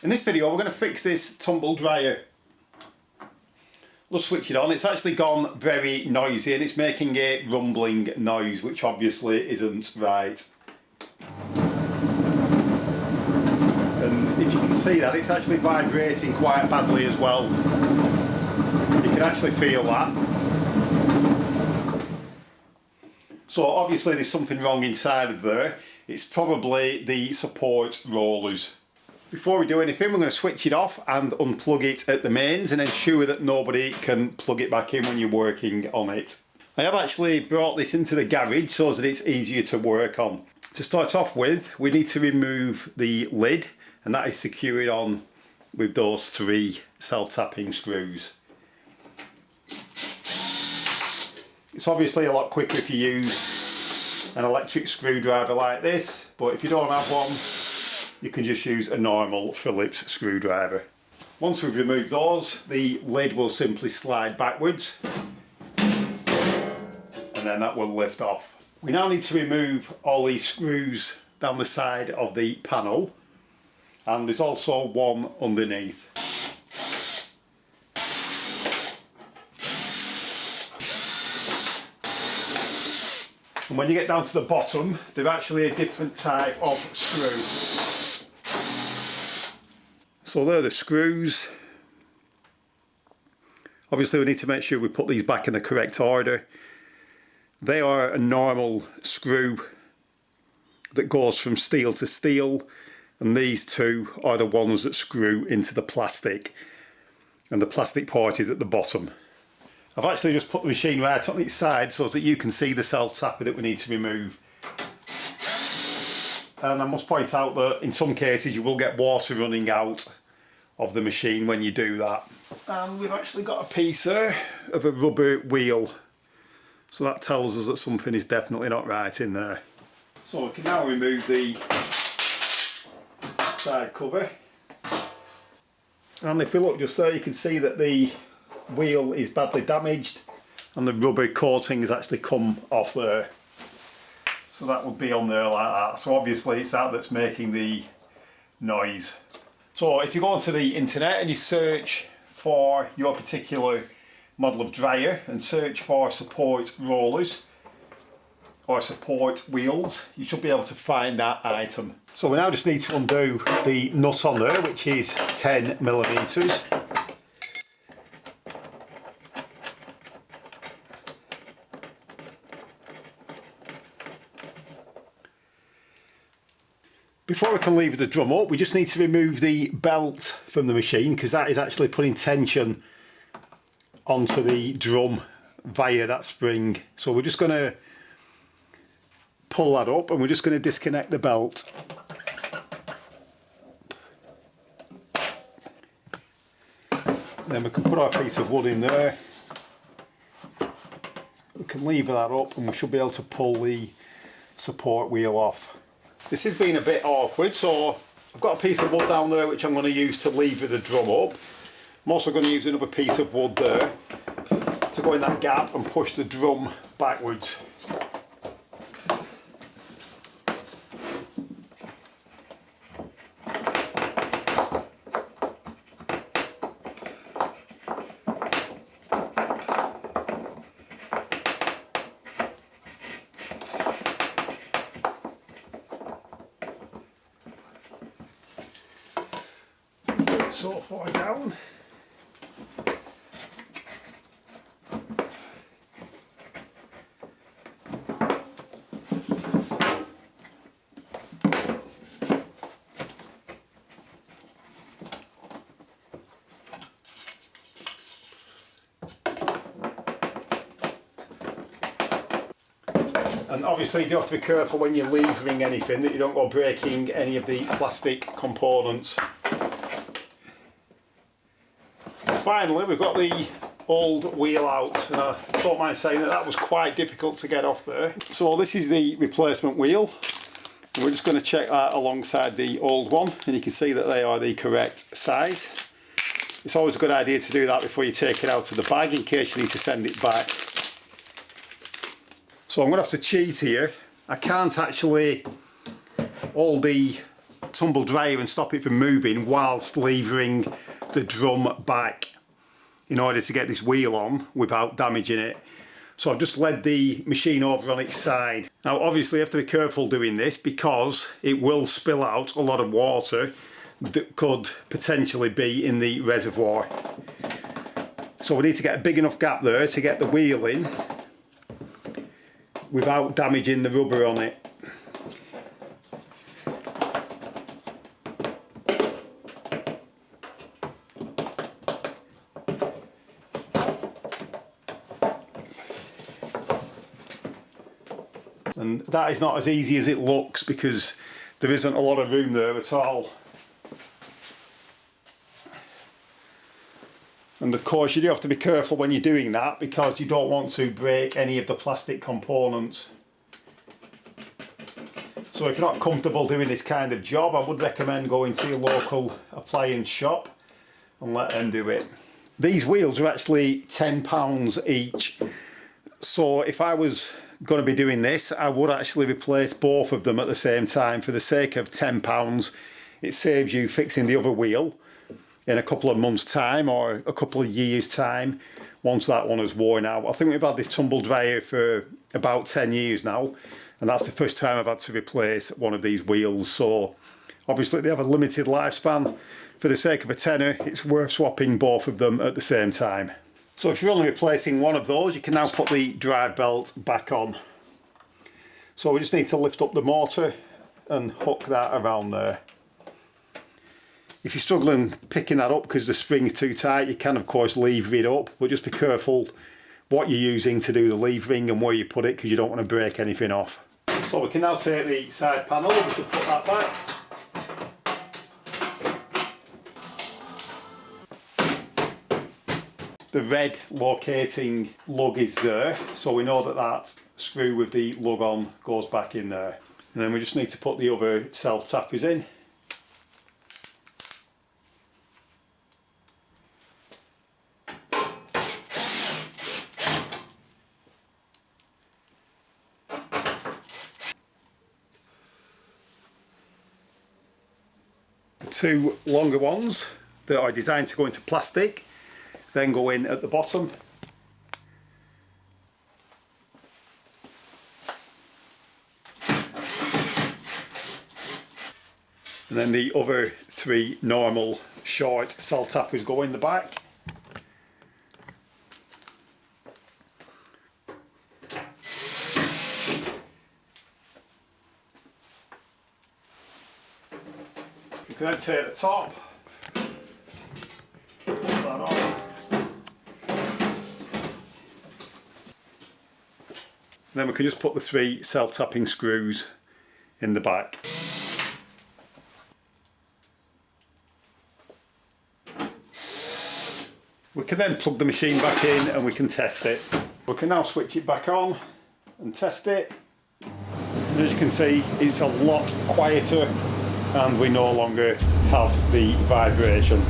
In this video we're going to fix this tumble dryer. We'll switch it on. It's actually gone very noisy and it's making a rumbling noise, which obviously isn't right. And if you can see that, it's actually vibrating quite badly as well. You can actually feel that. So obviously there's something wrong inside of there. It's probably the support rollers. Before we do anything, we're going to switch it off and unplug it at the mains and ensure that nobody can plug it back in when you're working on it. I have actually brought this into the garage so that it's easier to work on. To start off with, we need to remove the lid, and that is secured on with those 3 self-tapping screws. It's obviously a lot quicker if you use an electric screwdriver like this, but if you don't have one, you can just use a normal Phillips screwdriver. Once we've removed those, the lid will simply slide backwards and then that will lift off. We now need to remove all these screws down the side of the panel, and there's also one underneath. And when you get down to the bottom, they're actually a different type of screw. So there are the screws. Obviously we need to make sure we put these back in the correct order. They are a normal screw that goes from steel to steel, and these 2 are the ones that screw into the plastic, and the plastic part is at the bottom. I've actually just put the machine right on its side so that you can see the self-tapper that we need to remove. And I must point out that in some cases you will get water running out of the machine when you do that. And we've actually got a piece there of a rubber wheel, so that tells us that something is definitely not right in there. So we can now remove the side cover, and if we look just there, you can see that the wheel is badly damaged and the rubber coating has actually come off there. So that would be on there like that. So obviously it's that that's making the noise. So if you go onto the internet and you search for your particular model of dryer and search for support rollers or support wheels, you should be able to find that item. So we now just need to undo the nut on there, which is 10mm. Before we can lever the drum up, we just need to remove the belt from the machine, because that is actually putting tension onto the drum via that spring. So we're just going to pull that up and we're just going to disconnect the belt. And then we can put our piece of wood in there. We can lever that up and we should be able to pull the support wheel off. This has been a bit awkward, so I've got a piece of wood down there which I'm going to use to lever the drum up. I'm also going to use another piece of wood there to go in that gap and push the drum backwards. So far down. And obviously you do have to be careful when you're levering anything that you don't go breaking any of the plastic components. Finally, we've got the old wheel out, and I don't mind saying that was quite difficult to get off there. So this is the replacement wheel, and we're just going to check that alongside the old one, and you can see that they are the correct size. It's always a good idea to do that before you take it out of the bag in case you need to send it back. So I'm going to have to cheat here. I can't actually hold the tumble dryer and stop it from moving whilst levering the drum back in order to get this wheel on without damaging it. So I've just led the machine over on its side. Now obviously you have to be careful doing this because it will spill out a lot of water that could potentially be in the reservoir. So we need to get a big enough gap there to get the wheel in without damaging the rubber on it. And that is not as easy as it looks because there isn't a lot of room there at all. And of course you do have to be careful when you're doing that because you don't want to break any of the plastic components. So if you're not comfortable doing this kind of job, I would recommend going to your local appliance shop and let them do it. These wheels are actually £10 each. So if I was going to be doing this, I would actually replace both of them at the same time. For the sake of £10, it saves you fixing the other wheel in a couple of months' time or a couple of years' time once that one is worn out. I think we've had this tumble dryer for about 10 years now, and that's the first time I've had to replace one of these wheels. So obviously they have a limited lifespan. For the sake of a tenner, it's worth swapping both of them at the same time. So if you're only replacing one of those, you can now put the drive belt back on. So we just need to lift up the motor and hook that around there. If you're struggling picking that up because the spring's too tight, you can of course lever it up, but just be careful what you're using to do the levering and where you put it because you don't want to break anything off. So we can now take the side panel, we can put that back. The red locating lug is there, so we know that that screw with the lug on goes back in there. And then we just need to put the other self-tappers in. The two longer ones that are designed to go into plastic then go in at the bottom. And then the other three normal short self-tappers go in the back. You can then take the top, put that on. Then we can just put the three self-tapping screws in the back. We can then plug the machine back in and we can test it. We can now switch it back on and test it. And as you can see, it's a lot quieter and we no longer have the vibration.